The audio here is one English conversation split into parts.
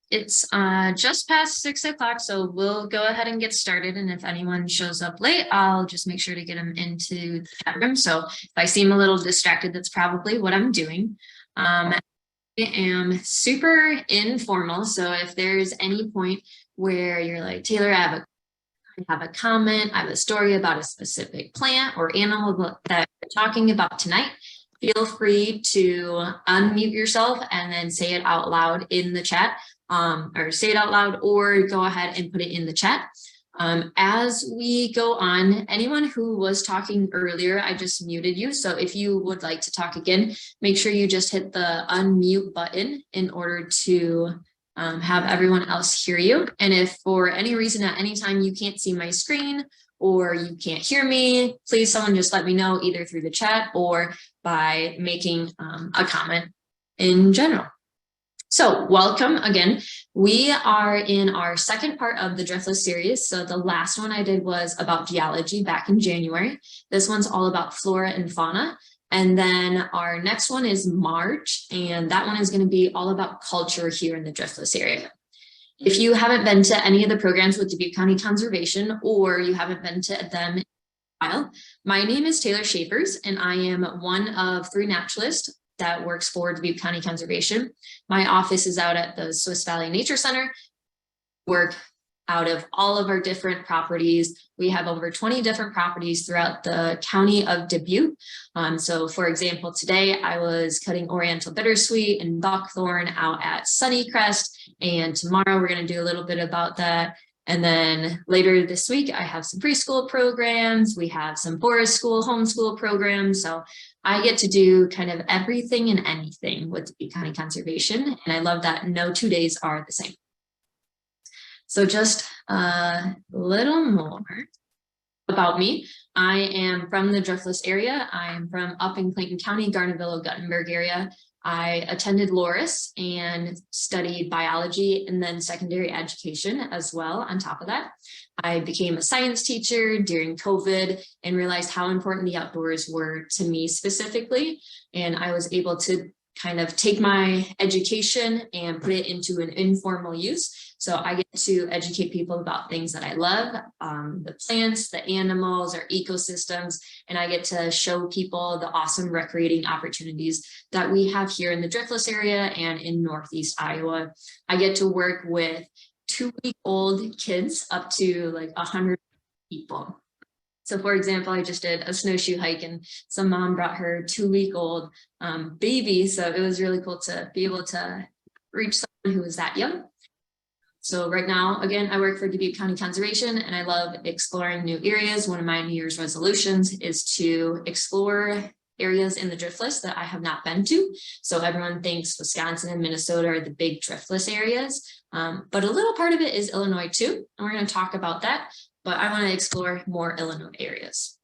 It's just past 6 o'clock, so we'll go ahead and get started. And if anyone shows up late, I'll just make sure to get them into the chat room. So if I seem a little distracted, that's probably what I'm doing. I am super informal. So if there's any point where you're like, Taylor, I have a comment, I have a story about a specific plant or animal that we're talking about tonight, feel free to unmute yourself and then say it out loud in the chat, or say it out loud or go ahead and put it in the chat. As we go on, anyone who was talking earlier, I just muted you. So if you would like to talk again, make sure you just hit the unmute button in order to have everyone else hear you. And if for any reason at any time you can't see my screen or you can't hear me, please someone just let me know either through the chat or by making a comment in general. So welcome again. We are in our second part of the Driftless series. So the last one I did was about geology back in January. This one's all about flora and fauna. And then our next one is March, and that one is going to be all about culture here in the Driftless area. If you haven't been to any of the programs with Dubuque County Conservation, or you haven't been to them in a while, my name is Taylor Shapers, and I am one of 3 naturalists that works for Dubuque County Conservation. My office is out at the Swiss Valley Nature Center. Work out of all of our different properties. We have over 20 different properties throughout the county of Dubuque. So for example, today I was cutting Oriental Bittersweet and Buckthorn out at Sunnycrest, and tomorrow we're going to do a little bit about that. And then later this week, I have some preschool programs. We have some forest school, homeschool programs. So I get to do kind of everything and anything with Dubuque County Conservation. And I love that no 2 days are the same. So just a little more about me. I am from the Driftless area. I am from up in Clayton County, Garnaville-Guttenberg area. I attended Loris and studied biology and then secondary education as well on top of that. I became a science teacher during COVID and realized how important the outdoors were to me specifically. And I was able to kind of take my education and put it into an informal use. So I get to educate people about things that I love, the plants, the animals, our ecosystems, and I get to show people the awesome recreating opportunities that we have here in the Driftless area and in Northeast Iowa. I get to work with 2-week-old kids up to like 100 people. So for example, I just did a snowshoe hike and some mom brought her 2-week-old baby. So it was really cool to be able to reach someone who was that young. So right now, again, I work for Dubuque County Conservation and I love exploring new areas. One of my New Year's resolutions is to explore areas in the Driftless that I have not been to. So everyone thinks Wisconsin and Minnesota are the big Driftless areas, but a little part of it is Illinois too. And we're going to talk about that, but I want to explore more Illinois areas.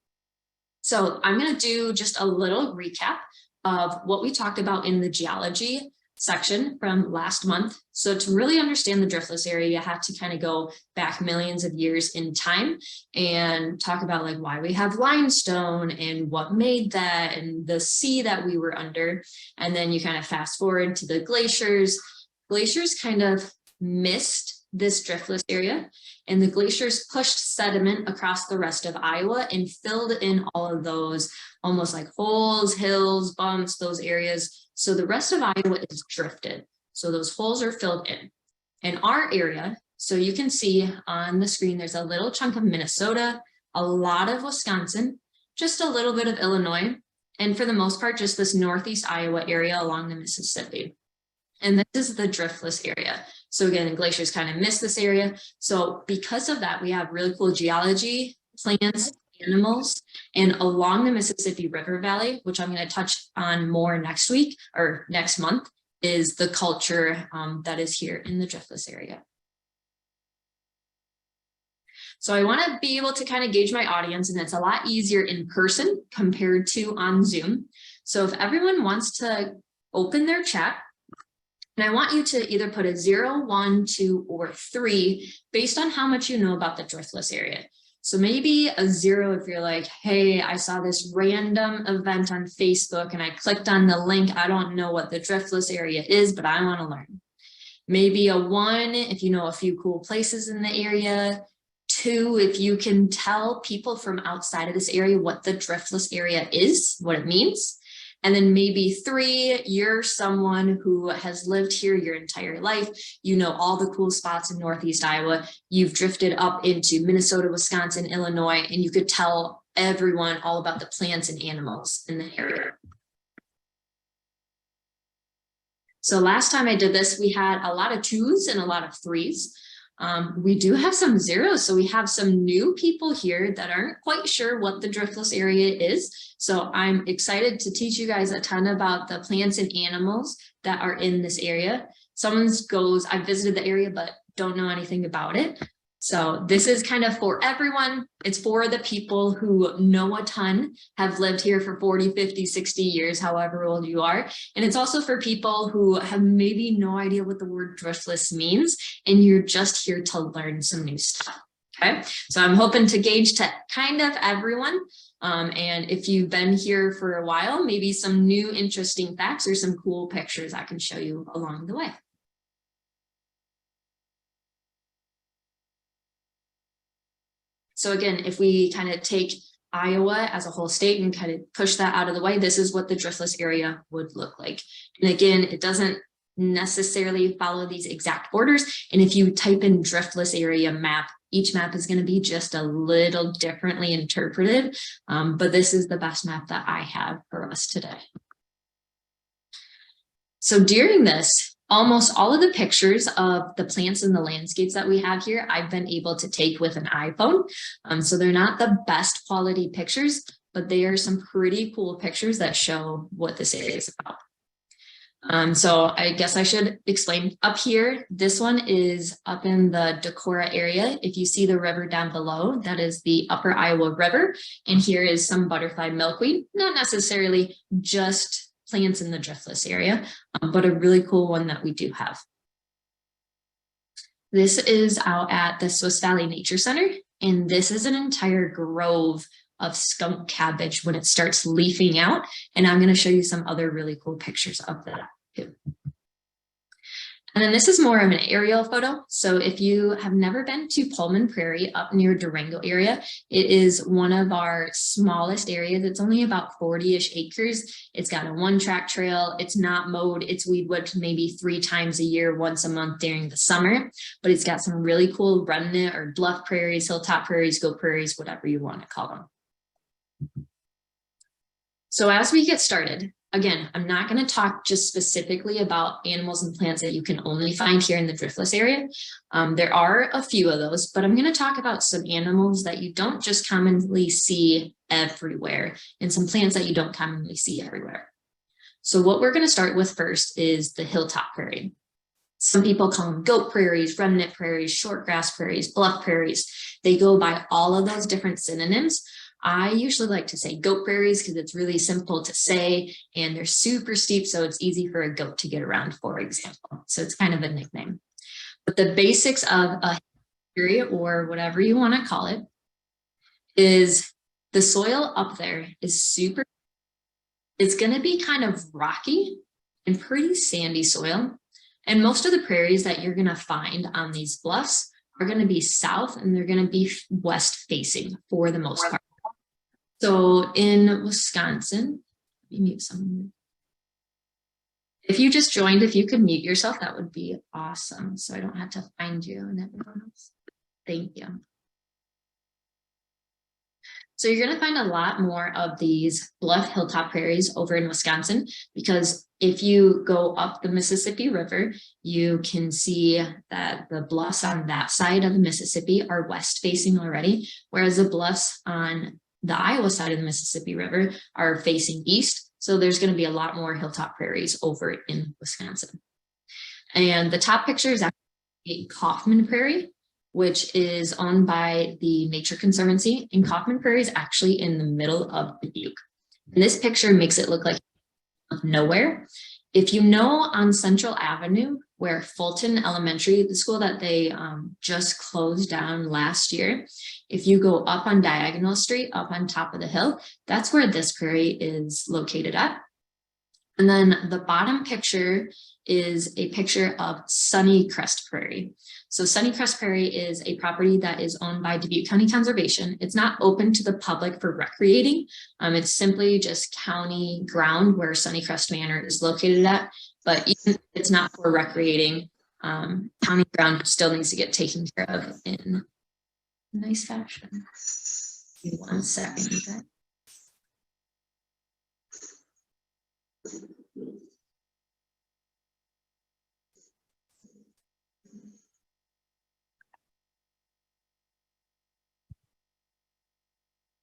So I'm going to do just a little recap of what we talked about in the geology section from last month. So to really understand the Driftless area, you have to kind of go back millions of years in time and talk about like why we have limestone and what made that and the sea that we were under. And then you kind of fast forward to the glaciers. Glaciers kind of missed this Driftless area, and the glaciers pushed sediment across the rest of Iowa and filled in all of those almost like holes, hills, bumps, those areas. So the rest of Iowa is drifted. So those holes are filled in. In our area, so you can see on the screen, there's a little chunk of Minnesota, a lot of Wisconsin, just a little bit of Illinois, and for the most part, just this Northeast Iowa area along the Mississippi. And this is the Driftless area. So again, glaciers kind of miss this area. So because of that, we have really cool geology, plants, animals, and along the Mississippi River Valley, which I'm going to touch on more next week or next month, is the culture that is here in the Driftless area. So I want to be able to kind of gauge my audience, and it's a lot easier in person compared to on Zoom. So if everyone wants to open their chat, and I want you to either put a 0, 1, 2, or 3 based on how much you know about the Driftless area. So maybe a 0 if you're like, hey, I saw this random event on Facebook and I clicked on the link. I don't know what the Driftless area is, but I want to learn. maybe a 1 if you know a few cool places in the area. 2, if you can tell people from outside of this area what the Driftless area is, what it means. And then maybe 3, you're someone who has lived here your entire life. You know all the cool spots in Northeast Iowa. You've drifted up into Minnesota, Wisconsin, Illinois, and you could tell everyone all about the plants and animals in the area. So last time I did this, we had a lot of 2s and a lot of 3s. We do have some 0s, so we have some new people here that aren't quite sure what the Driftless area is. So I'm excited to teach you guys a ton about the plants and animals that are in this area. Someone goes, I visited the area, but don't know anything about it. So this is kind of for everyone. It's for the people who know a ton, have lived here for 40, 50, 60 years, however old you are. And it's also for people who have maybe no idea what the word Driftless means, and you're just here to learn some new stuff. Okay, so I'm hoping to gauge to kind of everyone. And if you've been here for a while, maybe some new interesting facts or some cool pictures I can show you along the way. So again, if we kind of take Iowa as a whole state and kind of push that out of the way, this is what the Driftless area would look like. And again, it doesn't necessarily follow these exact borders. And if you type in Driftless area map, each map is going to be just a little differently interpreted. But this is the best map that I have for us today. So during this, almost all of the pictures of the plants and the landscapes that we have here, I've been able to take with an iPhone. So they're not the best quality pictures, but they are some pretty cool pictures that show what this area is about. So I guess I should explain up here. This one is up in the Decorah area. If you see the river down below, that is the Upper Iowa River. And here is some butterfly milkweed, not necessarily just plants in the Driftless area, but a really cool one that we do have. This is out at the Swiss Valley Nature Center, and this is an entire grove of skunk cabbage when it starts leafing out, and I'm going to show you some other really cool pictures of that too. And then this is more of an aerial photo. So if you have never been to Pullman Prairie up near Durango area, it is one of our smallest areas. It's only about 40-ish acres. It's got a 1-track trail. It's not mowed. It's weed whipped maybe 3 times a year, once a month during the summer. But it's got some really cool remnant or bluff prairies, hilltop prairies, goat prairies, whatever you want to call them. So as we get started, again, I'm not going to talk just specifically about animals and plants that you can only find here in the Driftless area. There are a few of those, but I'm going to talk about some animals that you don't just commonly see everywhere, and some plants that you don't commonly see everywhere. So what we're going to start with first is the hilltop prairie. Some people call them goat prairies, remnant prairies, short grass prairies, bluff prairies. They go by all of those different synonyms. I usually like to say goat prairies because it's really simple to say, and they're super steep, so it's easy for a goat to get around, for example. So it's kind of a nickname. But the basics of a prairie, or whatever you want to call it, is the soil up there is super, it's going to be kind of rocky and pretty sandy soil. And most of the prairies that you're going to find on these bluffs are going to be south, and they're going to be west facing for the most part. So in Wisconsin, let me mute someone. If you just joined, if you could mute yourself, that would be awesome. So I don't have to find you and everyone else. Thank you. So you're going to find a lot more of these bluff hilltop prairies over in Wisconsin, because if you go up the Mississippi River, you can see that the bluffs on that side of the Mississippi are west facing already, whereas the bluffs on the Iowa side of the Mississippi River are facing east. So there's going to be a lot more hilltop prairies over in Wisconsin. And the top picture is actually Kaufman Prairie, which is owned by the Nature Conservancy. And Kaufman Prairie is actually in the middle of Dubuque. And this picture makes it look like nowhere. If you know on Central Avenue, where Fulton Elementary, the school that they just closed down last year, if you go up on Diagonal Street, up on top of the hill, that's where this prairie is located at. And then the bottom picture is a picture of Sunnycrest Prairie. So Sunnycrest Prairie is a property that is owned by Dubuque County Conservation. It's not open to the public for recreating. It's simply just county ground where Sunnycrest Manor is located at. But even if it's not for recreating, county ground still needs to get taken care of in a nice fashion. Give me 1 second. Okay.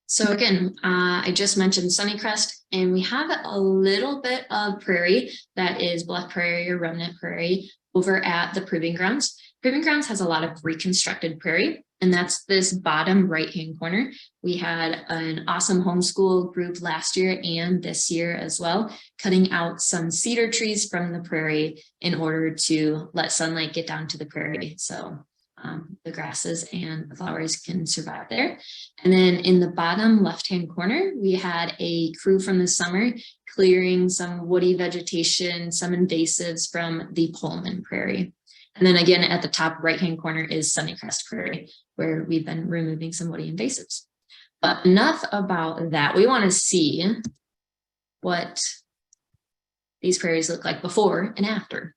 So again, I just mentioned Sunnycrest, and we have a little bit of prairie that is bluff prairie or remnant prairie over at the Proving Grounds. Proving Grounds has a lot of reconstructed prairie, and that's this bottom right-hand corner. We had an awesome homeschool group last year and this year as well, cutting out some cedar trees from the prairie in order to let sunlight get down to the prairie. So the grasses and the flowers can survive there. And then in the bottom left-hand corner, we had a crew from the summer clearing some woody vegetation, some invasives from the Pullman Prairie. And then again, at the top right-hand corner is Sunnycrest Prairie, where we've been removing some woody invasives. But enough about that. We want to see what these prairies look like before and after.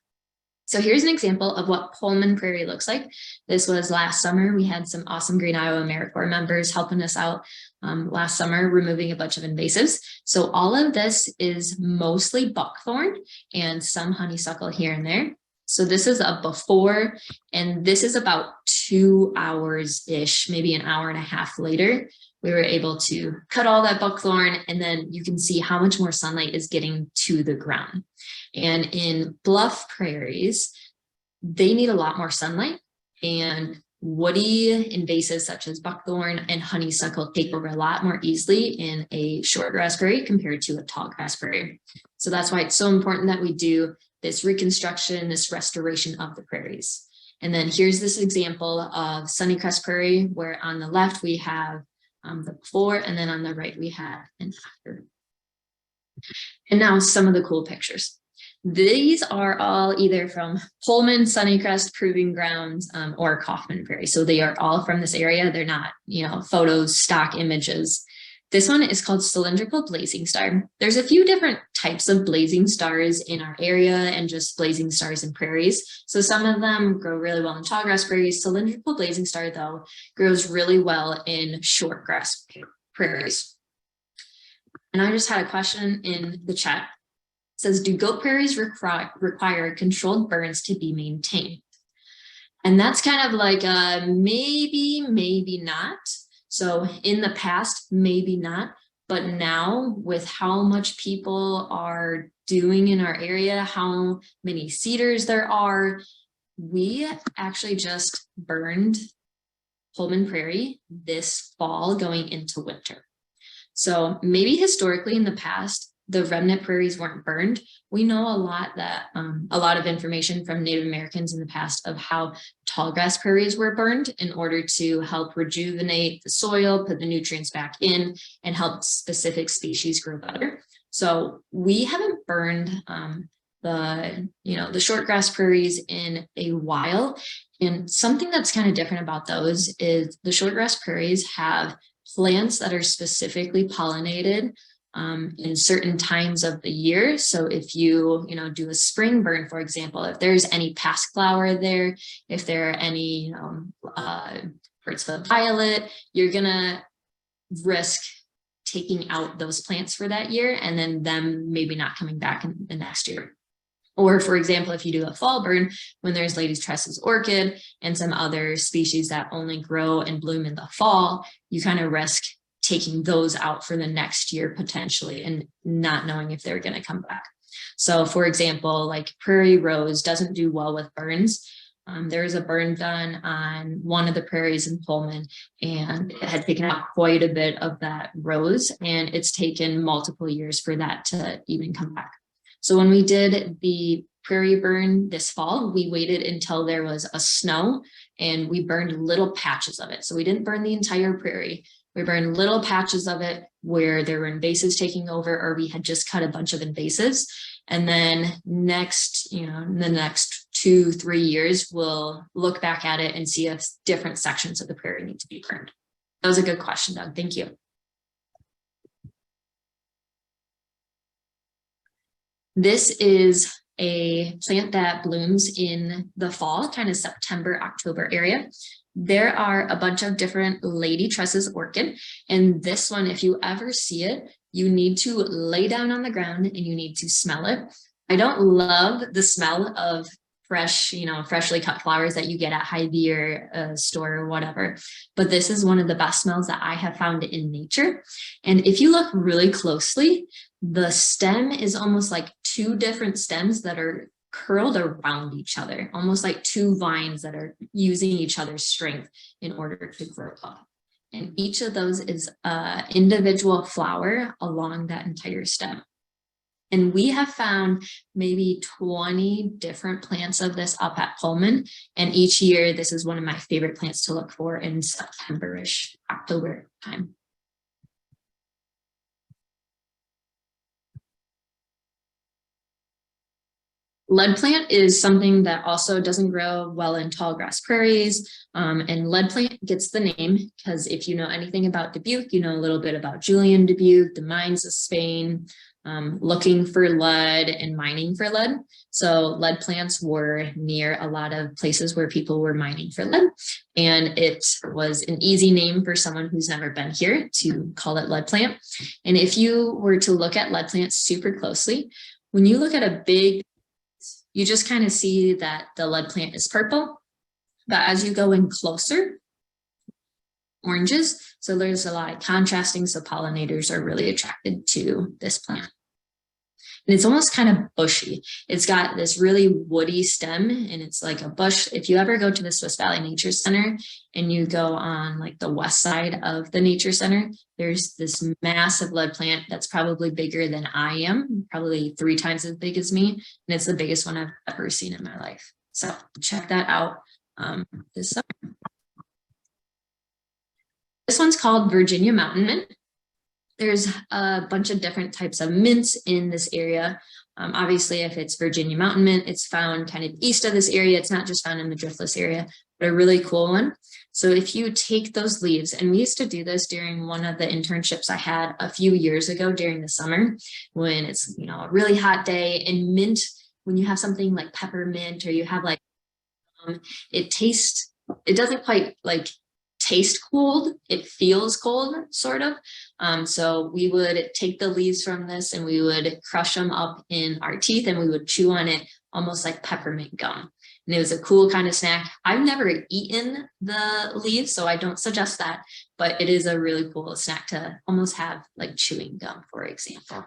So here's an example of what Pullman Prairie looks like. This was last summer. We had some awesome Green Iowa AmeriCorps members helping us out last summer, removing a bunch of invasives. So all of this is mostly buckthorn and some honeysuckle here and there. So this is a before, and this is about 2 hours-ish, maybe an hour and a half later. We were able to cut all that buckthorn, and then you can see how much more sunlight is getting to the ground. And in bluff prairies, they need a lot more sunlight, and woody invasives such as buckthorn and honeysuckle take over a lot more easily in a short grass prairie compared to a tall grass prairie. So that's why it's so important that we do this reconstruction, this restoration of the prairies. And then here's this example of Sunnycrest Prairie, where on the left we have the before, and then on the right we have an after. And now some of the cool pictures. These are all either from Pullman, Sunnycrest, Proving Grounds, or Kaufman Prairie. So they are all from this area. They're not, photos, stock images. This one is called Cylindrical Blazing Star. There's a few different types of blazing stars in our area and just blazing stars in prairies. So some of them grow really well in tall grass prairies. Cylindrical Blazing Star, though, grows really well in short grass prairies. And I just had a question in the chat. It says, do goat prairies require controlled burns to be maintained? And that's kind of like a maybe, maybe not. So in the past, maybe not, but now with how much people are doing in our area, how many cedars there are, we actually just burned Pullman Prairie this fall going into winter. So maybe historically in the past, the remnant prairies weren't burned. We know a lot of information from Native Americans in the past of how tall grass prairies were burned in order to help rejuvenate the soil, put the nutrients back in, and help specific species grow better. So we haven't burned the short grass prairies in a while. And something that's kind of different about those is the short grass prairies have plants that are specifically pollinated in certain times of the year. So if you do a spring burn, for example, if there's any pascflower there, if there are any parts of violet, you're gonna risk taking out those plants for that year and then them maybe not coming back in the next year. Or for example, if you do a fall burn, when there's Lady's Tresses orchid and some other species that only grow and bloom in the fall, you kind of risk taking those out for the next year potentially and not knowing if they're going to come back. So for example, like prairie rose doesn't do well with burns. There was a burn done on one of the prairies in Pullman, and it had taken out quite a bit of that rose, and it's taken multiple years for that to even come back. So when we did the prairie burn this fall, we waited until there was a snow and we burned little patches of it. So we didn't burn the entire prairie. We burned little patches of it where there were invasives taking over, or we had just cut a bunch of invasives. And then next, in the next 2-3 years, we'll look back at it and see if different sections of the prairie need to be burned. That was a good question, Doug. Thank you. This is a plant that blooms in the fall, kind of September, October area. There are a bunch of different lady tresses orchid, and this one, if you ever see it, you need to lay down on the ground and you need to smell it. I don't love the smell of fresh, freshly cut flowers that you get at Hy-Vee or a store or whatever, but this is one of the best smells that I have found in nature. And if you look really closely, the stem is almost like two different stems that are curled around each other, almost like two vines that are using each other's strength in order to grow up. And each of those is an individual flower along that entire stem. And we have found maybe 20 different plants of this up at Pullman. And each year, this is one of my favorite plants to look for in September-ish, October time. Lead plant is something that also doesn't grow well in tall grass prairies. And lead plant gets the name because if you know anything about Dubuque, you know a little bit about Julian Dubuque, the mines of Spain, looking for lead and mining for lead. So lead plants were near a lot of places where people were mining for lead. And it was an easy name for someone who's never been here to call it lead plant. And if you were to look at lead plants super closely, when you look at a big, you just kind of see that the lead plant is purple, but as you go in closer, oranges. So there's a lot of contrasting. So pollinators are really attracted to this plant. And it's almost kind of bushy. It's got this really woody stem and it's like a bush. If you ever go to the Swiss Valley Nature Center and you go on like the west side of the Nature Center, there's this massive lead plant that's probably bigger than I am, probably 3 times as big as me. And it's the biggest one I've ever seen in my life. So check that out this summer. This one's called Virginia Mountain Mint. There's a bunch of different types of mints in this area. Obviously, if it's Virginia Mountain Mint, it's found kind of east of this area. It's not just found in the Driftless area, but a really cool one. So if you take those leaves, and we used to do this during one of the internships I had a few years ago during the summer, when it's, a really hot day, and mint, when you have something like peppermint or you have like, it doesn't quite like taste cold, it feels cold, sort of. So we would take the leaves from this and we would crush them up in our teeth and we would chew on it almost like peppermint gum. And it was a cool kind of snack. I've never eaten the leaves, so I don't suggest that, but it is a really cool snack to almost have like chewing gum, for example.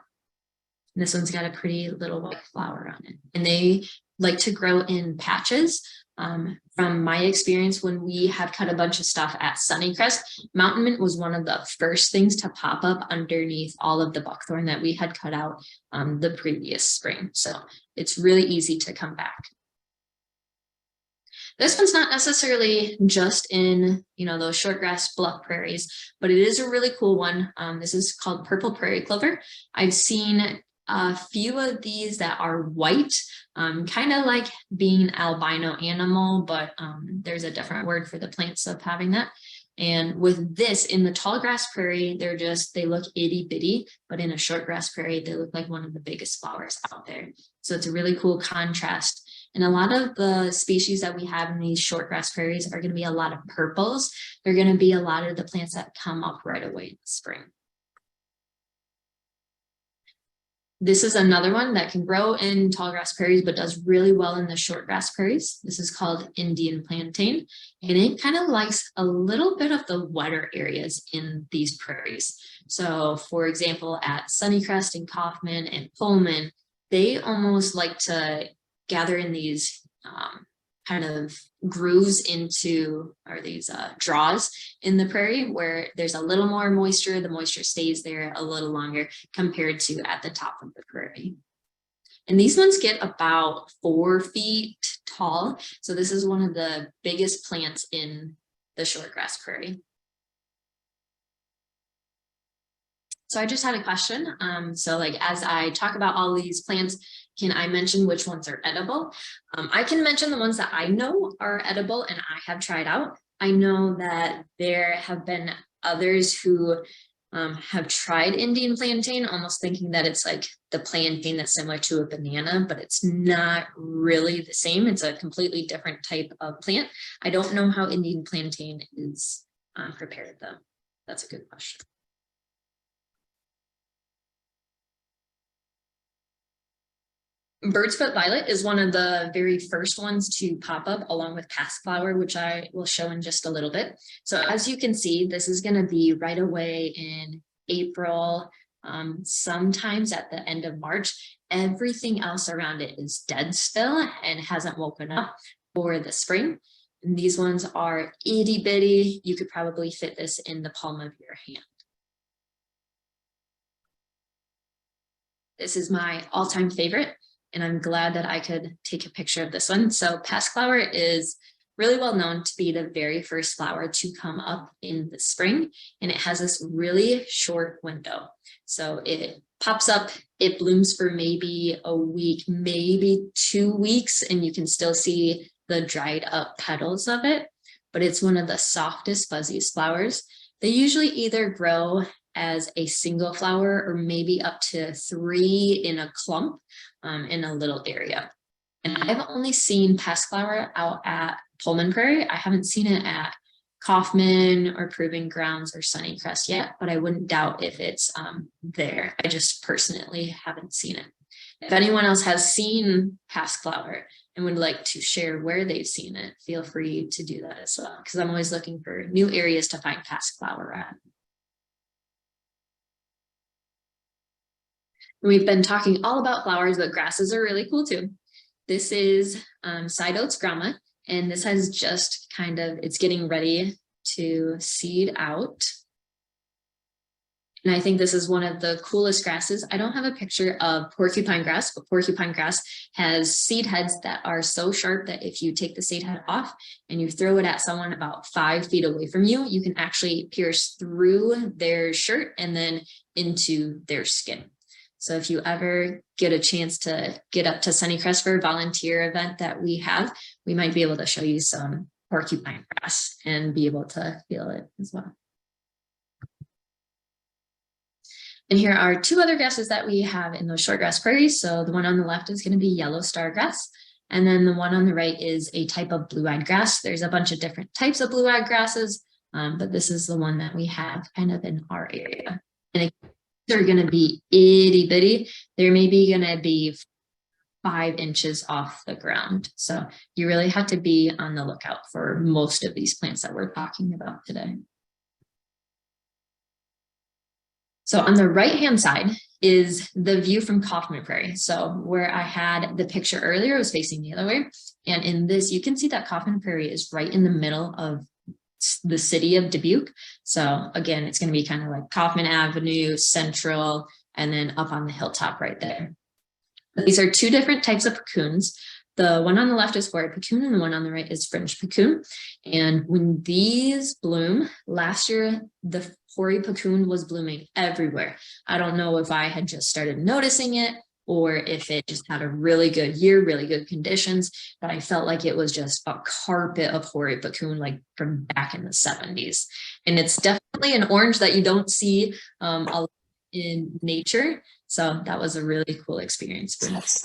And this one's got a pretty little white flower on it. And they like to grow in patches. From my experience, when we had cut a bunch of stuff at Sunnycrest, mountain mint was one of the first things to pop up underneath all of the buckthorn that we had cut out the previous spring. So it's really easy to come back. This one's not necessarily just in, those shortgrass bluff prairies, but it is a really cool one. This is called purple prairie clover. I've seen a few of these that are white, kind of like being albino animal, but there's a different word for the plants of having that. And with this in the tall grass prairie, they look itty bitty, but in a short grass prairie, they look like one of the biggest flowers out there. So it's a really cool contrast. And a lot of the species that we have in these short grass prairies are going to be a lot of purples. They're going to be a lot of the plants that come up right away in the spring. This is another one that can grow in tall grass prairies, but does really well in the short grass prairies. This is called Indian plantain, and it kind of likes a little bit of the wetter areas in these prairies. So for example, at Sunnycrest and Kaufman and Pullman, they almost like to gather in these kind of grooves or these draws in the prairie where there's a little more moisture. The moisture stays there a little longer compared to at the top of the prairie. And these ones get about 4 feet tall. So this is one of the biggest plants in the shortgrass prairie. So I just had a question. So like, as I talk about all these plants, Can I mention which ones are edible? I can mention the ones that I know are edible and I have tried out. I know that there have been others who have tried Indian plantain, almost thinking that it's like the plantain that's similar to a banana, but it's not really the same. It's a completely different type of plant. I don't know how Indian plantain is prepared though. That's a good question. Bird's foot violet is one of the very first ones to pop up along with passiflower, which I will show in just a little bit. So as you can see, this is going to be right away in April, sometimes at the end of March. Everything else around it is dead still and hasn't woken up for the spring. And these ones are itty bitty. You could probably fit this in the palm of your hand. This is my all-time favorite, and I'm glad that I could take a picture of this one. So passiflower is really well known to be the very first flower to come up in the spring, and it has this really short window. So it pops up, it blooms for maybe a week, maybe 2 weeks, and you can still see the dried up petals of it, but it's one of the softest, fuzziest flowers. They usually either grow as a single flower or maybe up to 3 in a clump in a little area. And I've only seen passiflower out at Pullman Prairie. I haven't seen it at Kaufman or Proving Grounds or Sunnycrest yet, but I wouldn't doubt if it's there. I just personally haven't seen it. If anyone else has seen passiflower and would like to share where they've seen it, feel free to do that as well, because I'm always looking for new areas to find passiflower at. We've been talking all about flowers, but grasses are really cool too. This is side oats grama, and this has just kind of, it's getting ready to seed out. And I think this is one of the coolest grasses. I don't have a picture of porcupine grass, but porcupine grass has seed heads that are so sharp that if you take the seed head off and you throw it at someone about 5 feet away from you, you can actually pierce through their shirt and then into their skin. So if you ever get a chance to get up to Sunnycrest for a volunteer event that we have, we might be able to show you some porcupine grass and be able to feel it as well. And here are 2 other grasses that we have in those shortgrass prairies. So the one on the left is going to be yellow star grass. And then the one on the right is a type of blue-eyed grass. There's a bunch of different types of blue-eyed grasses, but this is the one that we have kind of in our area. And they're going to be itty bitty. They're maybe going to be 5 inches off the ground. So you really have to be on the lookout for most of these plants that we're talking about today. So on the right-hand side is the view from Kaufman Prairie. So where I had the picture earlier was facing the other way. And in this, you can see that Kaufman Prairie is right in the middle of the city of Dubuque. So again, it's going to be kind of like Kaufman Avenue, Central, and then up on the hilltop right there. These are 2 different types of puccoons. The one on the left is hoary puccoon and the one on the right is fringed puccoon. And when these bloom, last year, the hoary puccoon was blooming everywhere. I don't know if I had just started noticing it or if it just had a really good year, really good conditions, but I felt like it was just a carpet of hoary puccoon, like from back in the 70s. And it's definitely an orange that you don't see a lot in nature. So that was a really cool experience for us.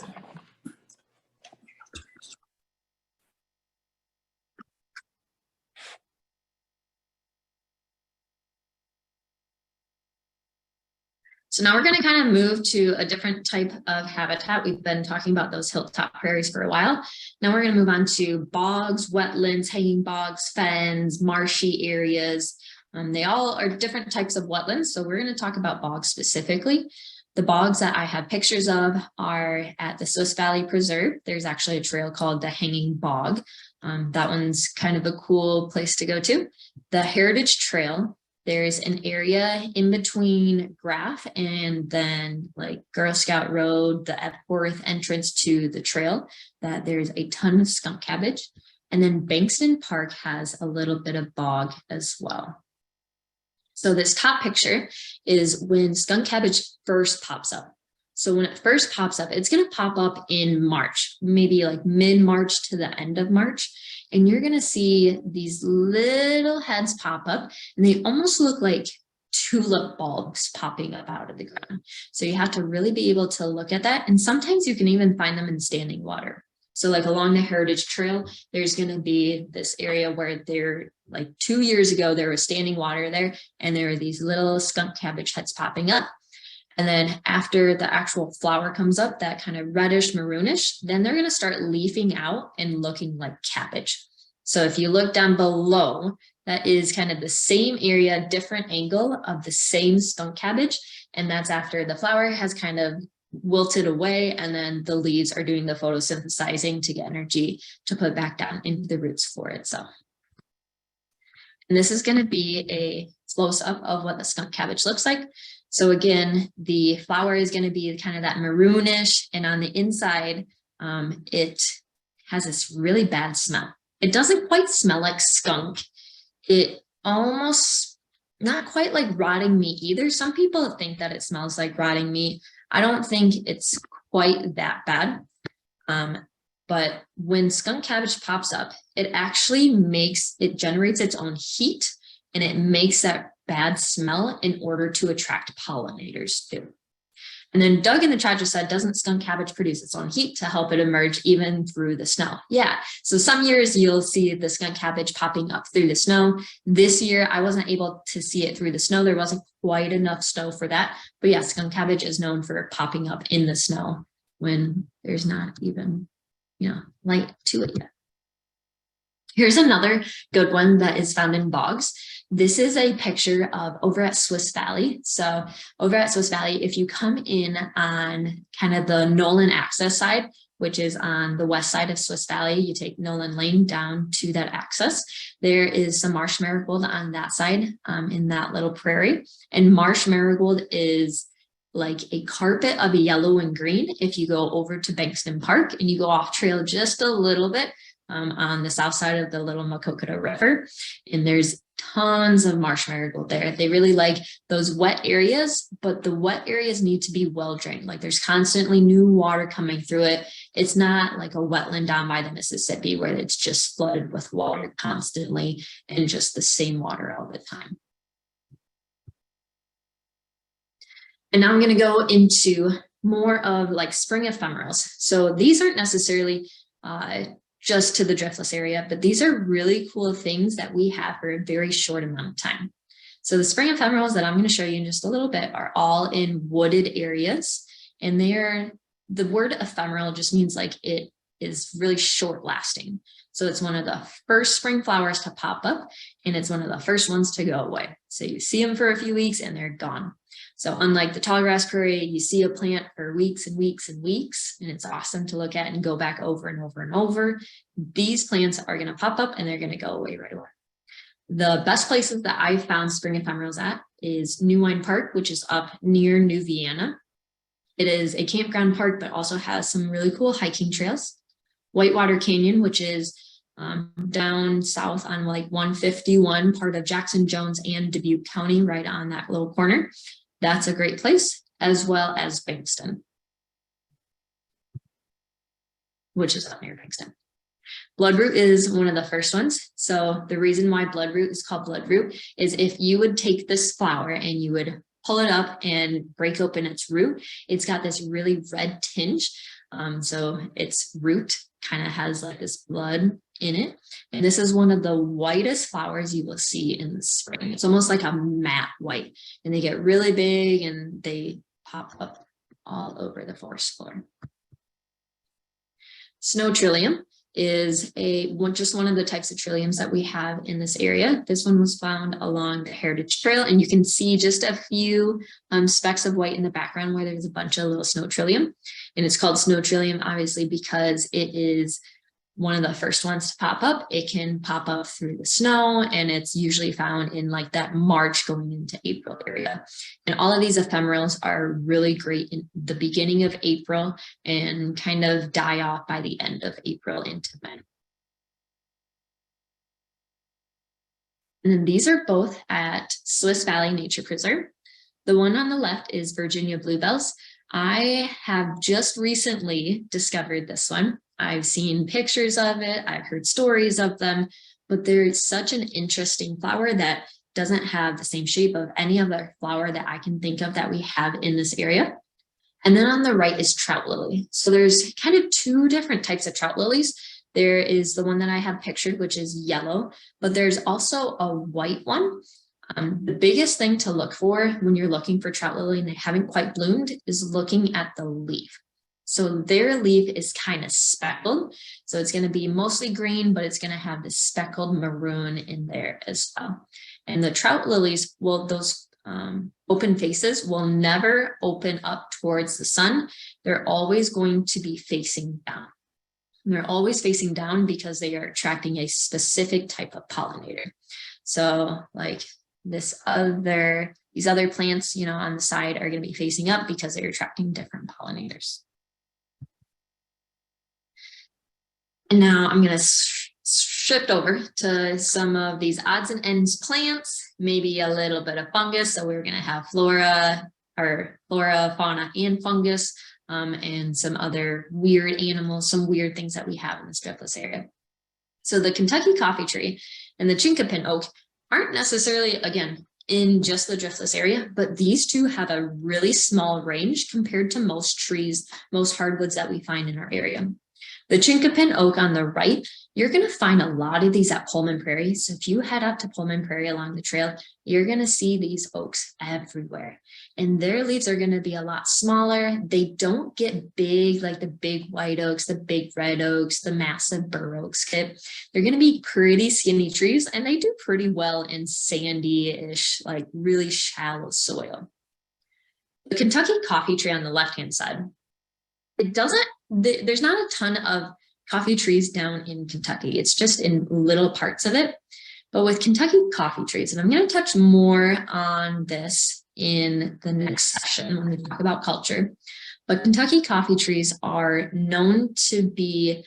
So now we're going to kind of move to a different type of habitat. We've been talking about those hilltop prairies for a while. Now we're going to move on to bogs, wetlands, hanging bogs, fens, marshy areas. They all are different types of wetlands. So we're going to talk about bogs specifically. The bogs that I have pictures of are at the Swiss Valley Preserve. There's actually a trail called the Hanging Bog. That one's kind of a cool place to go to. The Heritage Trail. There's an area in between Graff and then like Girl Scout Road, the Epworth entrance to the trail, that there's a ton of skunk cabbage. And then Bankston Park has a little bit of bog as well. So this top picture is when skunk cabbage first pops up. So when it first pops up, it's going to pop up in March, maybe like mid-March to the end of March. And you're going to see these little heads pop up, and they almost look like tulip bulbs popping up out of the ground. So you have to really be able to look at that. And sometimes you can even find them in standing water. So like along the Heritage Trail, there's going to be this area where there, like 2 years ago, there was standing water there, and there are these little skunk cabbage heads popping up. And then after the actual flower comes up, that kind of reddish maroonish, then they're going to start leafing out and looking like cabbage. So if you look down below, that is kind of the same area, different angle of the same skunk cabbage. And that's after the flower has kind of wilted away, and then the leaves are doing the photosynthesizing to get energy to put back down into the roots for itself. And this is going to be a close-up of what the skunk cabbage looks like. So again, the flower is going to be kind of that maroonish, and on the inside, it has this really bad smell. It doesn't quite smell like skunk. It almost, not quite like rotting meat either. Some people think that it smells like rotting meat. I don't think it's quite that bad. But when skunk cabbage pops up, it actually generates its own heat, and it makes that bad smell in order to attract pollinators too. And then Doug in the chat just said, doesn't skunk cabbage produce its own heat to help it emerge even through the snow? Yeah, so some years you'll see the skunk cabbage popping up through the snow. This year, I wasn't able to see it through the snow. There wasn't quite enough snow for that. But yeah, skunk cabbage is known for popping up in the snow when there's not even, light to it yet. Here's another good one that is found in bogs. This is a picture of over at Swiss Valley. So over at Swiss Valley, if you come in on kind of the Nolan access side, which is on the west side of Swiss Valley, you take Nolan Lane down to that access. There is some marsh marigold on that side in that little prairie. And marsh marigold is like a carpet of yellow and green. If you go over to Bankston Park and you go off trail just a little bit, on the south side of the Little Maquoketa River, and there's tons of marsh marigold there. They really like those wet areas, but the wet areas need to be well drained. Like there's constantly new water coming through it. It's not like a wetland down by the Mississippi where it's just flooded with water constantly and just the same water all the time. And now I'm going to go into more of like spring ephemerals. So these aren't necessarily just to the Driftless area, but these are really cool things that we have for a very short amount of time. So the spring ephemerals that I'm going to show you in just a little bit are all in wooded areas, and the word ephemeral just means like it is really short lasting. So it's one of the first spring flowers to pop up, and it's one of the first ones to go away. So you see them for a few weeks and they're gone. So unlike the tall grass prairie, you see a plant for weeks and weeks and weeks, and it's awesome to look at and go back over and over and over. These plants are going to pop up and they're going to go away right away. The best places that I've found spring ephemerals at is New Wine Park, which is up near New Vienna. It is a campground park, but also has some really cool hiking trails. Whitewater Canyon, which is down south on like 151, part of Jackson, Jones, and Dubuque County, right on that little corner. That's a great place, as well as Bankston, which is up near Bankston. Bloodroot is one of the first ones. So the reason why bloodroot is called bloodroot is if you would take this flower and you would pull it up and break open its root, it's got this really red tinge. So its root kind of has like this blood in it. And this is one of the whitest flowers you will see in the spring. It's almost like a matte white, and they get really big and they pop up all over the forest floor. Snow trillium is just one of the types of trilliums that we have in this area. This one was found along the Heritage Trail, and you can see just a few specks of white in the background where there's a bunch of little snow trillium. And it's called snow trillium, obviously, because it is one of the first ones to pop up. It can pop up through the snow, and it's usually found in like that March going into April area. And all of these ephemerals are really great in the beginning of April and kind of die off by the end of April into May. And then these are both at Swiss Valley Nature Preserve. The one on the left is Virginia bluebells. I have just recently discovered this one. I've seen pictures of it, I've heard stories of them, but there's such an interesting flower that doesn't have the same shape of any other flower that I can think of that we have in this area. And then on the right is trout lily. So there's kind of two different types of trout lilies. There is the one that I have pictured, which is yellow, but there's also a white one. The biggest thing to look for when you're looking for trout lily and they haven't quite bloomed is looking at the leaf. So their leaf is kind of speckled. So it's going to be mostly green, but it's going to have this speckled maroon in there as well. And the trout lilies, well, those open faces will never open up towards the sun. They're always going to be facing down. And they're always facing down because they are attracting a specific type of pollinator. So like these other plants, you know, on the side are going to be facing up because they're attracting different pollinators. And now I'm going to shift over to some of these odds and ends plants, maybe a little bit of fungus. So we're going to have flora, fauna, and fungus, and some other weird animals, some weird things that we have in this driftless area. So the Kentucky coffee tree and the chinkapin oak aren't necessarily, again, in just the driftless area, but these two have a really small range compared to most trees, most hardwoods that we find in our area. The chinkapin oak on the right, you're going to find a lot of these at Pullman Prairie. So if you head out to Pullman Prairie along the trail, you're going to see these oaks everywhere. And their leaves are going to be a lot smaller. They don't get big like the big white oaks, the big red oaks, the massive bur oaks. They're going to be pretty skinny trees, and they do pretty well in sandy-ish, like really shallow soil. The Kentucky coffee tree on the left-hand side, there's not a ton of coffee trees down in Kentucky. It's just in little parts of it. But with Kentucky coffee trees, and I'm going to touch more on this in the next session when we talk about culture, but Kentucky coffee trees are known to be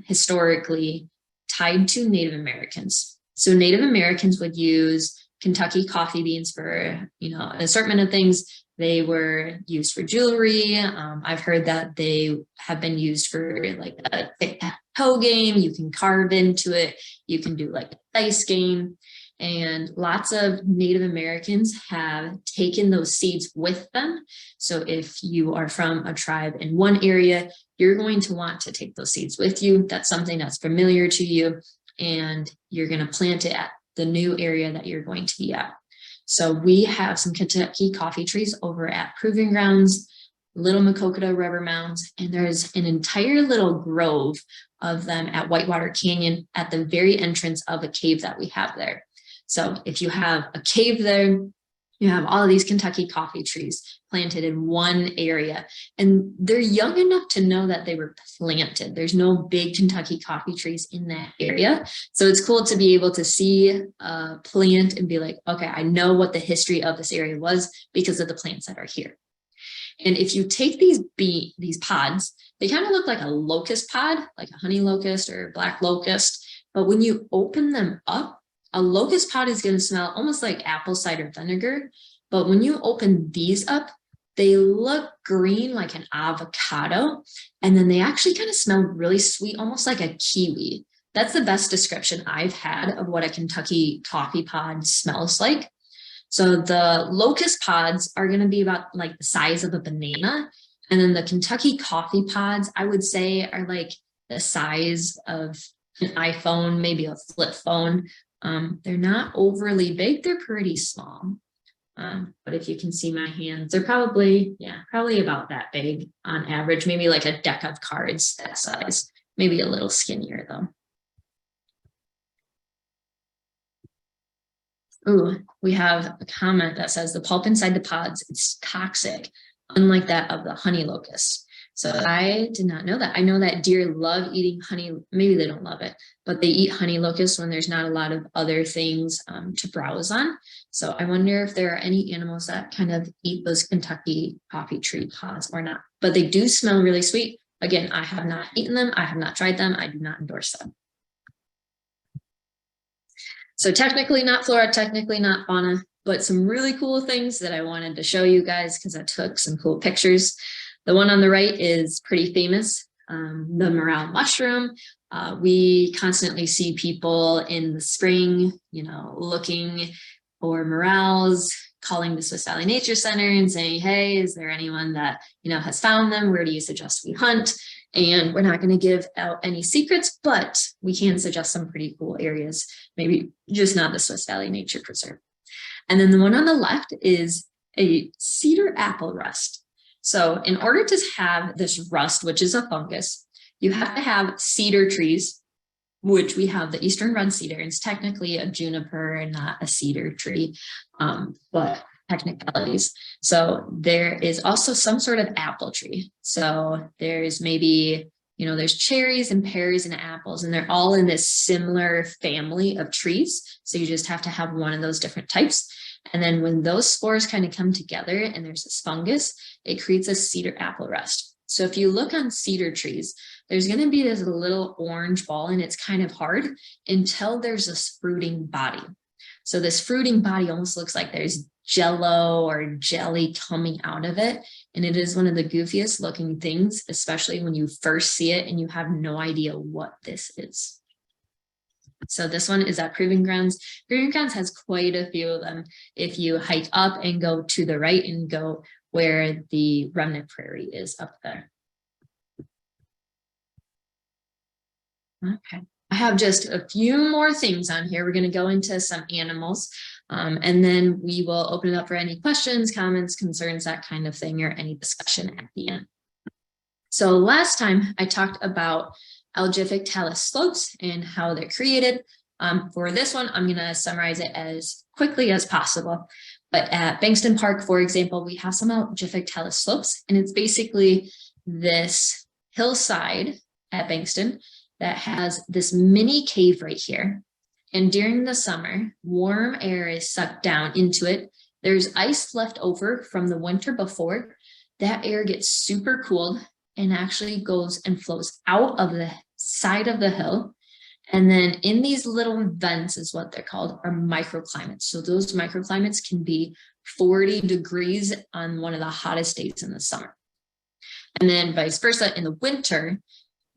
historically tied to Native Americans. So Native Americans would use Kentucky coffee beans for, you know, an assortment of things. They were used for jewelry. I've heard that they have been used for like a tic-tac-toe game. You can carve into it. You can do like a dice game. And lots of Native Americans have taken those seeds with them. So if you are from a tribe in one area, you're going to want to take those seeds with you. That's something that's familiar to you. And you're going to plant it at the new area that you're going to be at. So we have some Kentucky coffee trees over at Proving Grounds, Little Maquoketa Rubber Mounds, and there's an entire little grove of them at Whitewater Canyon at the very entrance of a cave that we have there. So if you have a cave there, you have all of these Kentucky coffee trees planted in one area, and they're young enough to know that they were planted. There's no big Kentucky coffee trees in that area. So it's cool to be able to see a plant and be like, okay, I know what the history of this area was because of the plants that are here. And if you take these pods, they kind of look like a locust pod, like a honey locust or black locust. But when you open them up, a locust pod is going to smell almost like apple cider vinegar. But when you open these up, they look green like an avocado. And then they actually kind of smell really sweet, almost like a kiwi. That's the best description I've had of what a Kentucky coffee pod smells like. So the locust pods are going to be about like the size of a banana. And then the Kentucky coffee pods, I would say, are like the size of an iPhone, maybe a flip phone. They're not overly big. They're pretty small. But if you can see my hands, they're probably about that big on average, maybe like a deck of cards that size, maybe a little skinnier though. Ooh, we have a comment that says the pulp inside the pods is toxic, unlike that of the honey locust. So I did not know that. I know that deer love eating honey. Maybe they don't love it, but they eat honey locusts when there's not a lot of other things to browse on. So I wonder if there are any animals that kind of eat those Kentucky coffee tree pods or not. But they do smell really sweet. Again, I have not eaten them. I have not tried them. I do not endorse them. So technically not flora, technically not fauna. But some really cool things that I wanted to show you guys because I took some cool pictures. The one on the right is pretty famous, the morel mushroom. We constantly see people in the spring, you know, looking for morels, calling the Swiss Valley Nature Center and saying, hey, is there anyone that, you know, has found them? Where do you suggest we hunt? And we're not going to give out any secrets, but we can suggest some pretty cool areas, maybe just not the Swiss Valley Nature Preserve. And then the one on the left is a cedar apple rust. So in order to have this rust, which is a fungus, you have to have cedar trees, which we have the eastern red cedar. It's technically a juniper and not a cedar tree, but technicalities. So there is also some sort of apple tree. So there's maybe, you know, there's cherries and pears and apples, and they're all in this similar family of trees. So you just have to have one of those different types. And then when those spores kind of come together and there's this fungus, it creates a cedar apple rust. So if you look on cedar trees, there's going to be this little orange ball, and it's kind of hard until there's this fruiting body. So this fruiting body almost looks like there's jello or jelly coming out of it. And it is one of the goofiest looking things, especially when you first see it and you have no idea what this is. So this one is at Proving Grounds. Proving Grounds has quite a few of them. If you hike up and go to the right and go where the remnant prairie is up there. Okay, I have just a few more things on here. We're going to go into some animals, and then we will open it up for any questions, comments, concerns, that kind of thing, or any discussion at the end. So last time I talked about algific talus slopes and how they're created. For this one, I'm going to summarize it as quickly as possible. But at Bankston Park, for example, we have some algific talus slopes, and it's basically this hillside at Bankston that has this mini cave right here. And during the summer, warm air is sucked down into it. There's ice left over from the winter before. That air gets super cooled and actually goes and flows out of the side of the hill. And then in these little vents is what they're called, are microclimates. So those microclimates can be 40 degrees on one of the hottest days in the summer. And then vice versa in the winter,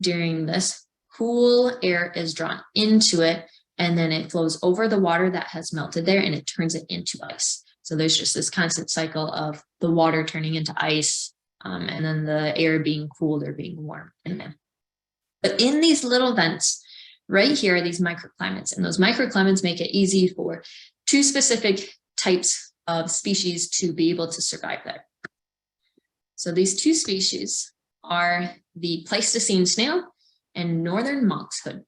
during this, cool air is drawn into it, and then it flows over the water that has melted there and it turns it into ice. So there's just this constant cycle of the water turning into ice, and then the air being cooled or being warm in there. But in these little vents, right here are these microclimates, and those microclimates make it easy for two specific types of species to be able to survive there. So these two species are the Pleistocene snail and northern monkshood.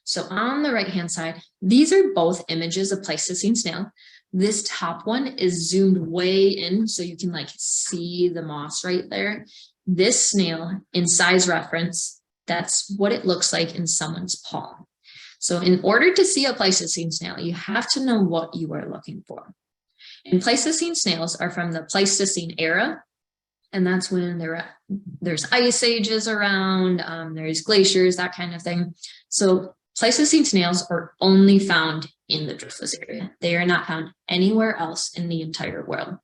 So on the right-hand side, these are both images of Pleistocene snail. This top one is zoomed way in, so you can like see the moss right there. This snail, in size reference, that's what it looks like in someone's palm. So in order to see a Pleistocene snail, you have to know what you are looking for. And Pleistocene snails are from the Pleistocene era, and that's when there's ice ages around, there's glaciers, that kind of thing. So Pleistocene snails are only found in the Driftless area. They are not found anywhere else in the entire world.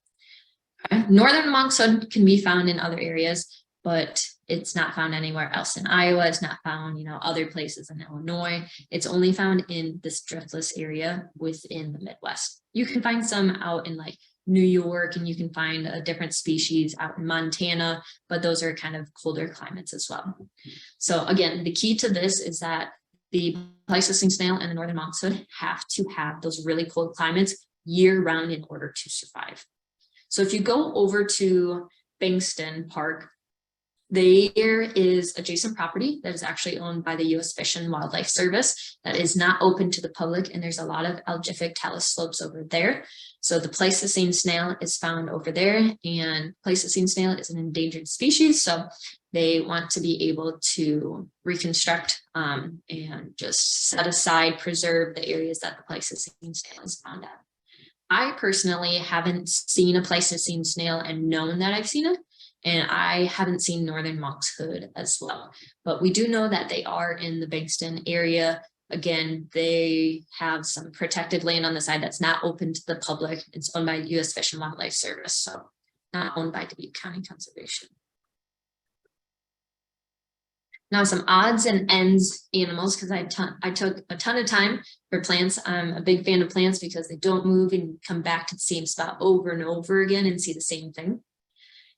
Okay. Northern monkshood can be found in other areas, but it's not found anywhere else in Iowa. It's not found, you know, other places in Illinois. It's only found in this Driftless area within the Midwest. You can find some out in like New York, and you can find a different species out in Montana, but those are kind of colder climates as well. So again, the key to this is that the Pleistocene snail and the northern monkshood have to have those really cold climates year round in order to survive. So if you go over to Bankston Park, there is adjacent property that is actually owned by the U.S. Fish and Wildlife Service that is not open to the public, and there's a lot of algific talus slopes over there. So the Pleistocene snail is found over there, and Pleistocene snail is an endangered species, so they want to be able to reconstruct and just set aside, preserve the areas that the Pleistocene snail is found at. I personally haven't seen a Pleistocene snail and known that I've seen it. And I haven't seen northern monkshood as well, but we do know that they are in the Bankston area again, they have some protected land on the side that's not open to the public. It's owned by U.S. Fish and Wildlife Service, so not owned by Dubuque County Conservation. Now some odds and ends animals, because I took a ton of time for plants. I'm a big fan of plants because they don't move and come back to the same spot over and over again and see the same thing.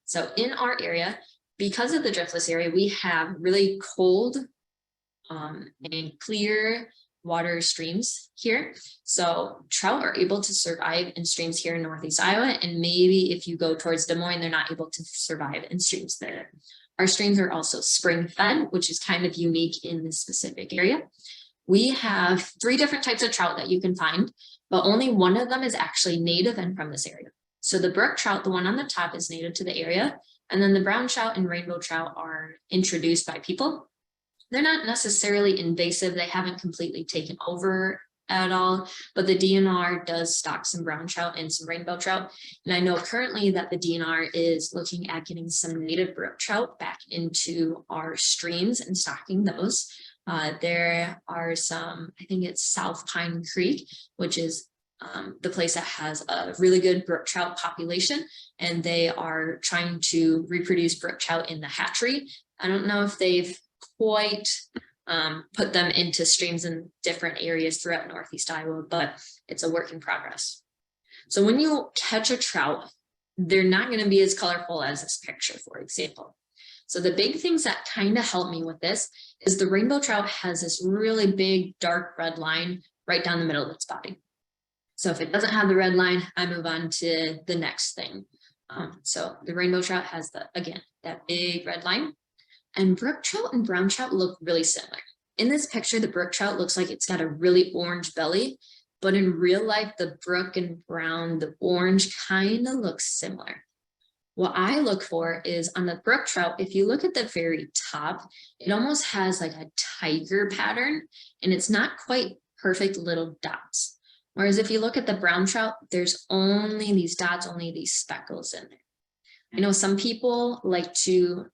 So in our area, because of the driftless area, we have really cold and clear water streams here. So trout are able to survive in streams here in Northeast Iowa. And maybe if you go towards Des Moines, they're not able to survive in streams there. Our streams are also spring fed, which is kind of unique in this specific area. We have 3 different types of trout that you can find, but only one of them is actually native and from this area. So the brook trout, the one on the top, is native to the area. And then the brown trout and rainbow trout are introduced by people. They're not necessarily invasive. They haven't completely taken over at all, but the DNR does stock some brown trout and some rainbow trout. And I know currently that the DNR is looking at getting some native brook trout back into our streams and stocking those. There are some, I think it's South Pine Creek, which is the place that has a really good brook trout population, and they are trying to reproduce brook trout in the hatchery. I don't know if they've quite put them into streams in different areas throughout Northeast Iowa, but it's a work in progress. So when you catch a trout, they're not going to be as colorful as this picture, for example. So the big things that kind of help me with this is the rainbow trout has this really big dark red line right down the middle of its body. So if it doesn't have the red line, I move on to the next thing. So the rainbow trout has again, that big red line. And brook trout and brown trout look really similar. In this picture, the brook trout looks like it's got a really orange belly, but in real life, the brook and brown, the orange kind of looks similar. What I look for is on the brook trout, if you look at the very top, it almost has like a tiger pattern, and it's not quite perfect little dots. Whereas if you look at the brown trout, there's only these dots, only these speckles in there. I know some people like to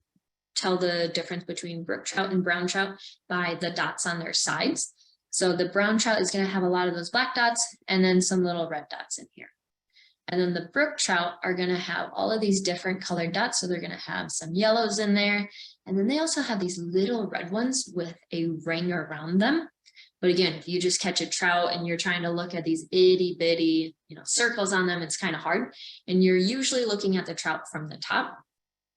tell the difference between brook trout and brown trout by the dots on their sides. So the brown trout is going to have a lot of those black dots and then some little red dots in here. And then the brook trout are going to have all of these different colored dots. So they're going to have some yellows in there. And then they also have these little red ones with a ring around them. But again, if you just catch a trout and you're trying to look at these itty bitty, circles on them, it's kind of hard. And you're usually looking at the trout from the top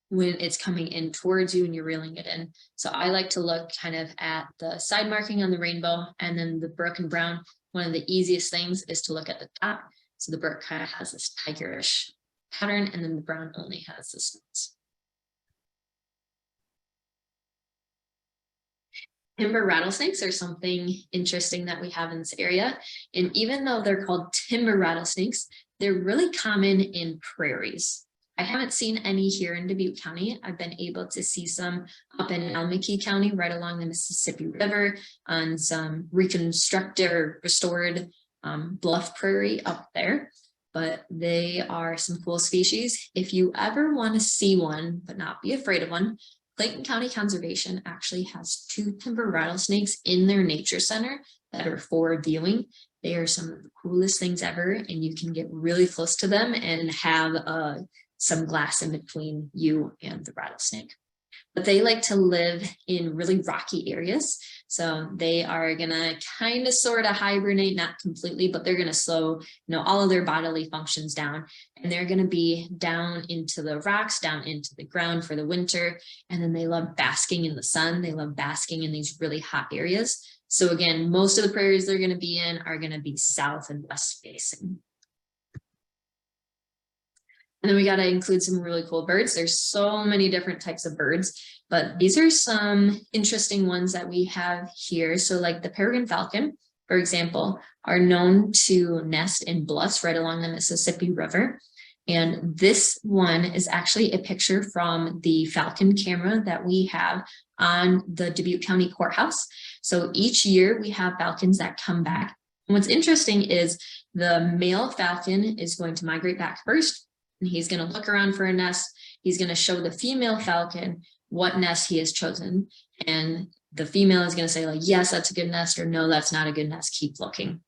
when it's coming in towards you and you're reeling it in. So I like to look kind of at the side marking on the rainbow, and then the brook and brown. One of the easiest things is to look at the top. So the brook kind of has this tigerish pattern, and then the brown only has this spots. Timber rattlesnakes are something interesting that we have in this area. And even though they're called timber rattlesnakes, they're really common in prairies. I haven't seen any here in Dubuque County. I've been able to see some up in Almaquee County, right along the Mississippi River, on some reconstructed or restored bluff prairie up there. But they are some cool species. If you ever want to see one, but not be afraid of one, Clayton County Conservation actually has 2 timber rattlesnakes in their nature center that are for viewing. They are some of the coolest things ever, and you can get really close to them and have some glass in between you and the rattlesnake. But they like to live in really rocky areas. So they are gonna kind of sort of hibernate, not completely, but they're gonna slow, all of their bodily functions down. And they're gonna be down into the rocks, down into the ground for the winter. And then they love basking in the sun. They love basking in these really hot areas. So again, most of the prairies they're gonna be in are gonna be south and west facing. And then we got to include some really cool birds. There's so many different types of birds, but these are some interesting ones that we have here. So like the peregrine falcon, for example, are known to nest in bluffs right along the Mississippi River. And this one is actually a picture from the falcon camera that we have on the Dubuque County Courthouse. So each year we have falcons that come back. And what's interesting is the male falcon is going to migrate back first. And he's going to look around for a nest. He's going to show the female falcon what nest he has chosen. And the female is going to say like, yes, that's a good nest, or no, that's not a good nest, keep looking.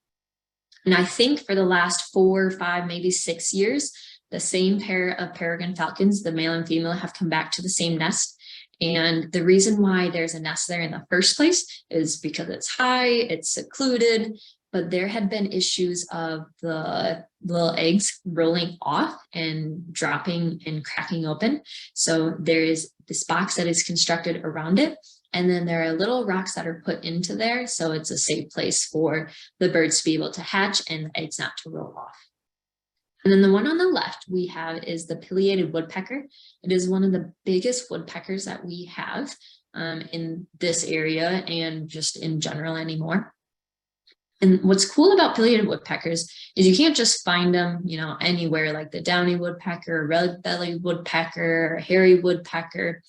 And I think for the last 4 or 5, maybe 6 years, the same pair of peregrine falcons, the male and female, have come back to the same nest. And the reason why there's a nest there in the first place is because it's high, it's secluded, but there had been issues of the little eggs rolling off and dropping and cracking open. So there is this box that is constructed around it. And then there are little rocks that are put into there. So it's a safe place for the birds to be able to hatch and the eggs not to roll off. And then the one on the left we have is the pileated woodpecker. It is one of the biggest woodpeckers that we have in this area and just in general anymore. And what's cool about pileated woodpeckers is you can't just find them, you know, anywhere, like the downy woodpecker, red-bellied woodpecker, hairy woodpecker.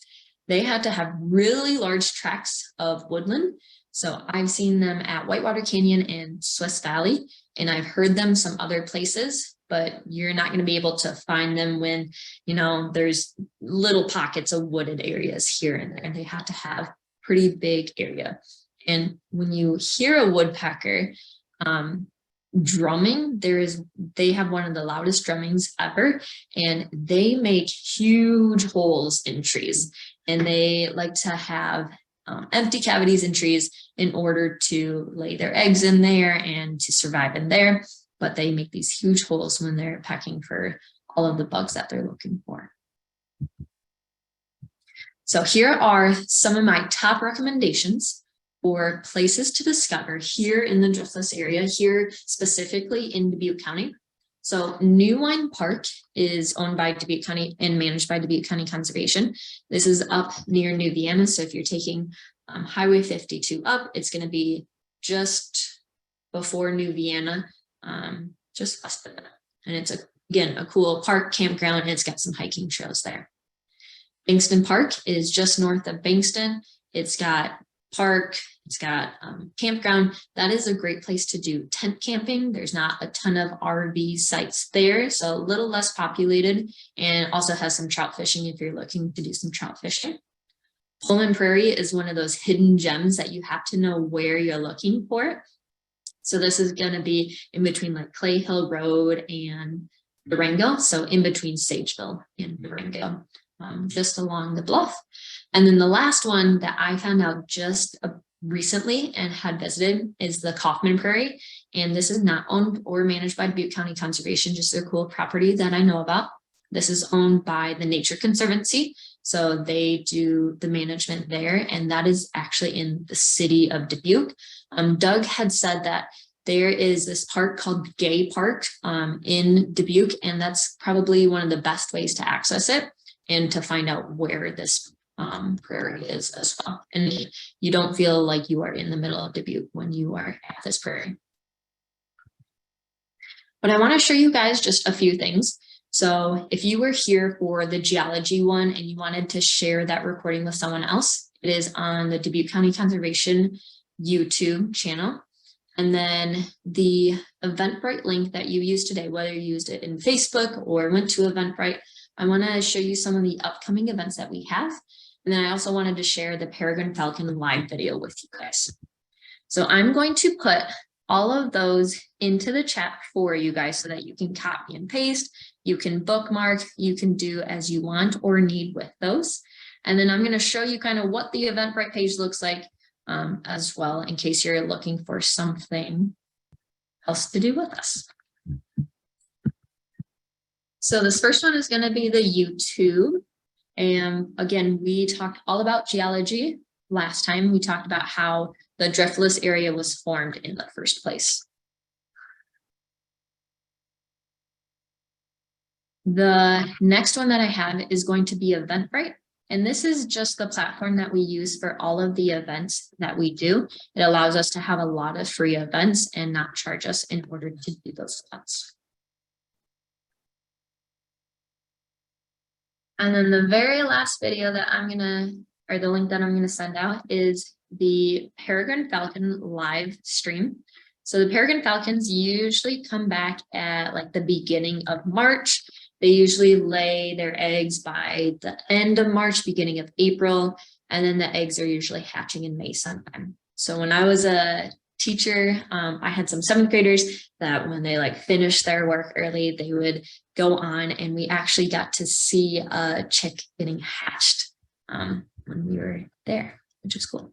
They had to have really large tracts of woodland. So I've seen them at Whitewater Canyon and Swiss Valley, and I've heard them some other places, but you're not going to be able to find them when, you know, there's little pockets of wooded areas here and there. They have to have pretty big area. And when you hear a woodpecker drumming, they have one of the loudest drummings ever, and they make huge holes in trees. And they like to have empty cavities in trees in order to lay their eggs in there and to survive in there. But they make these huge holes when they're pecking for all of the bugs that they're looking for. So here are some of my top recommendations for places to discover here in the Driftless area, here specifically in Dubuque County. So New Wine Park is owned by Dubuque County and managed by Dubuque County Conservation. This is up near New Vienna. So if you're taking Highway 52 up, it's going to be just before New Vienna, just west of it. And it's, again, a cool park campground, and it's got some hiking trails there. Bankston Park is just north of Bankston. It's got park, it's got campground. That is a great place to do tent camping. There's not a ton of RV sites there, so a little less populated, and also has some trout fishing if you're looking to do some trout fishing. Pullman Prairie is one of those hidden gems that you have to know where you're looking for it. So this is going to be in between like Clay Hill Road and Durango, so in between Sageville and Durango. Just along the bluff. And then the last one that I found out just recently and had visited is the Kaufman Prairie. And this is not owned or managed by Dubuque County Conservation, just a cool property that I know about. This is owned by the Nature Conservancy. So they do the management there. And that is actually in the city of Dubuque. Doug had said that there is this park called Gay Park in Dubuque. And that's probably one of the best ways to access it and to find out where this prairie is as well. And you don't feel like you are in the middle of Dubuque when you are at this prairie. But I want to show you guys just a few things. So if you were here for the geology one and you wanted to share that recording with someone else, it is on the Dubuque County Conservation YouTube channel. And then the Eventbrite link that you used today, whether you used it in Facebook or went to Eventbrite, I want to show you some of the upcoming events that we have. And then I also wanted to share the Peregrine Falcon live video with you guys. So I'm going to put all of those into the chat for you guys so that you can copy and paste, you can bookmark, you can do as you want or need with those. And then I'm going to show you kind of what the Eventbrite page looks like as well, in case you're looking for something else to do with us. So this first one is going to be the YouTube. And again, we talked all about geology last time. We talked about how the Driftless area was formed in the first place. The next one that I have is going to be Eventbrite. And this is just the platform that we use for all of the events that we do. It allows us to have a lot of free events and not charge us in order to do those events. And then the very last video that the link that I'm gonna send out is the Peregrine Falcon live stream. So the Peregrine Falcons usually come back at like the beginning of March. They usually lay their eggs by the end of March, beginning of April. And then the eggs are usually hatching in May sometime. So when I was a teacher, I had some 7th graders that when they like finished their work early, they would go on, and we actually got to see a chick getting hatched when we were there, which is cool.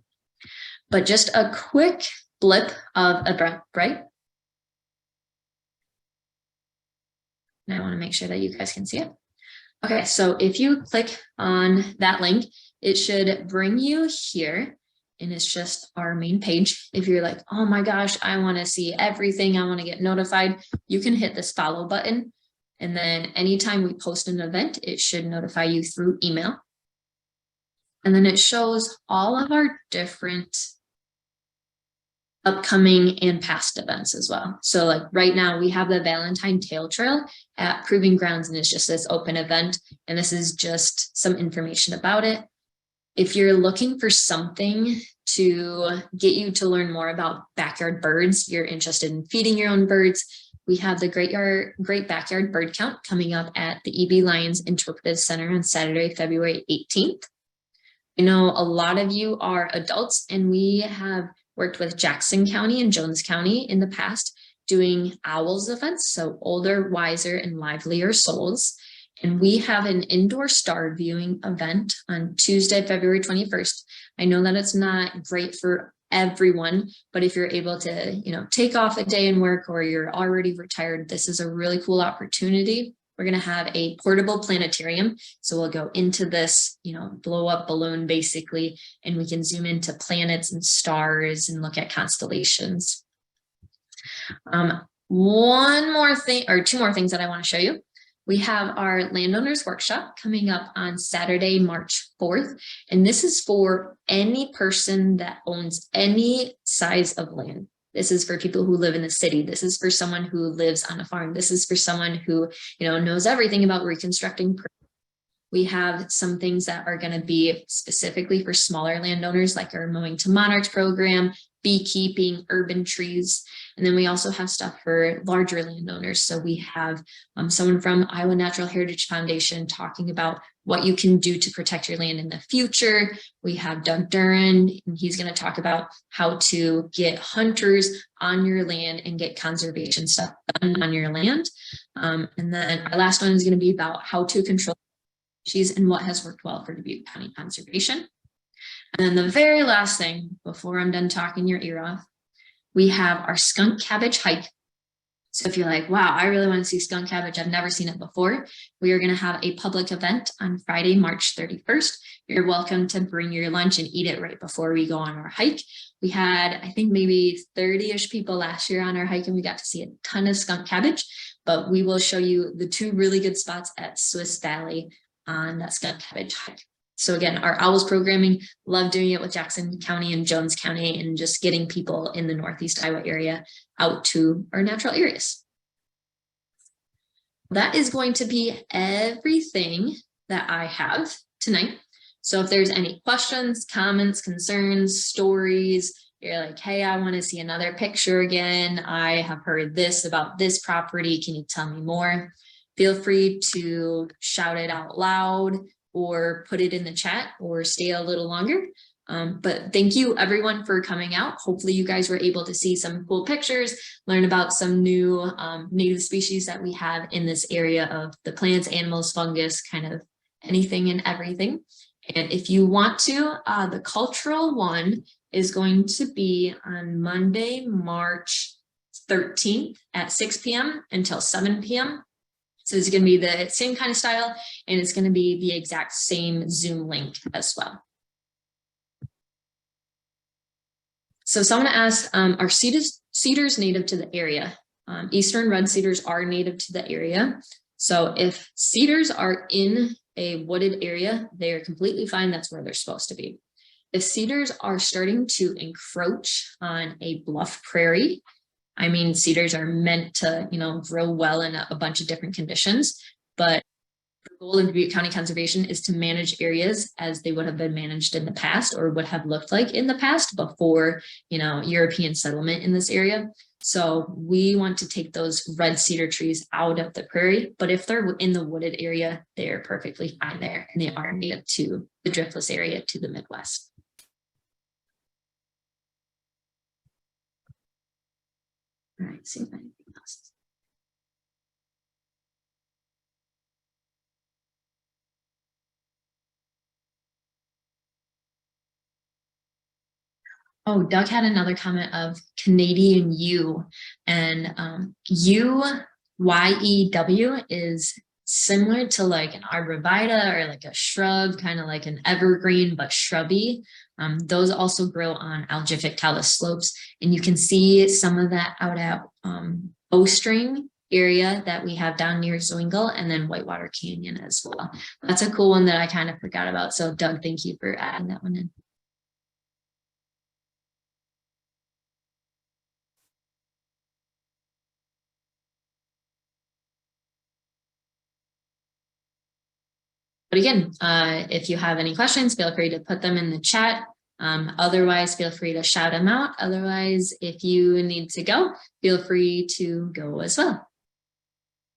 But just a quick blip of a bright. And I want to make sure that you guys can see it. Okay, so if you click on that link, it should bring you here, and it's just our main page. If you're like, oh my gosh, I want to see everything, I want to get notified, you can hit this follow button. And then anytime we post an event, it should notify you through email. And then it shows all of our different upcoming and past events as well. So like right now we have the Valentine Tail Trail at Proving Grounds, and it's just this open event. And this is just some information about it. If you're looking for something to get you to learn more about backyard birds, you're interested in feeding your own birds, we have the Great Backyard Bird Count coming up at the E.B. Lyons Interpretive Center on Saturday, February 18th. I know a lot of you are adults, and we have worked with Jackson County and Jones County in the past doing owls events, so older, wiser, and livelier souls. And we have an indoor star viewing event on Tuesday, February 21st. I know that it's not great for everyone, but if you're able to, take off a day in work, or you're already retired, this is a really cool opportunity. We're going to have a portable planetarium. So we'll go into this, blow up balloon basically, and we can zoom into planets and stars and look at constellations. One more thing, or 2 more things that I want to show you. We have our landowners workshop coming up on Saturday, March 4th. And this is for any person that owns any size of land. This is for people who live in the city. This is for someone who lives on a farm. This is for someone who, knows everything about reconstructing. We have some things that are going to be specifically for smaller landowners, like our Mowing to Monarchs program, beekeeping, urban trees. And then we also have stuff for larger landowners. So we have someone from Iowa Natural Heritage Foundation talking about what you can do to protect your land in the future. We have Doug Duran, and he's going to talk about how to get hunters on your land and get conservation stuff done on your land. And then our last one is going to be about how to control species and what has worked well for Dubuque County conservation. And then the very last thing before I'm done talking your ear off, we have our skunk cabbage hike. So if you're like, wow, I really want to see skunk cabbage, I've never seen it before, we are going to have a public event on Friday, March 31st. You're welcome to bring your lunch and eat it right before we go on our hike. We had, I think, maybe 30-ish people last year on our hike, and we got to see a ton of skunk cabbage, but we will show you the 2 really good spots at Swiss Valley on that skunk cabbage hike. So again, our owls programming, love doing it with Jackson County and Jones County, and just getting people in the Northeast Iowa area out to our natural areas. That is going to be everything that I have tonight. So if there's any questions, comments, concerns, stories, you're like, hey, I want to see another picture again, I have heard this about this property, can you tell me more? Feel free to shout it out loud or put it in the chat or stay a little longer. But thank you everyone for coming out. Hopefully you guys were able to see some cool pictures, learn about some new native species that we have in this area of the plants, animals, fungus, kind of anything and everything. And if you want to, the cultural one is going to be on Monday, March 13th at 6 p.m. until 7 p.m. So it's going to be the same kind of style, and it's going to be the exact same Zoom link as well. So someone asked, are cedars native to the area? Eastern red cedars are native to the area. So if cedars are in a wooded area, they are completely fine. That's where they're supposed to be. If cedars are starting to encroach on a bluff prairie, I mean, cedars are meant to, grow well in a bunch of different conditions, but goal of Butte County Conservation is to manage areas as they would have been managed in the past or would have looked like in the past before, European settlement in this area. So we want to take those red cedar trees out of the prairie, but if they're in the wooded area, they're perfectly fine there, and they are native to the driftless area to the Midwest. All right, see if anything else. Oh, Doug had another comment of Canadian yew, and yew is similar to like an arborvitae or like a shrub, kind of like an evergreen but shrubby. Those also grow on algific talus slopes, and you can see some of that out at Bowstring area that we have down near Zwingle, and then Whitewater Canyon as well. That's a cool one that I kind of forgot about. So Doug, thank you for adding that one in. But again, if you have any questions, feel free to put them in the chat. Otherwise, feel free to shout them out. Otherwise, if you need to go, feel free to go as well.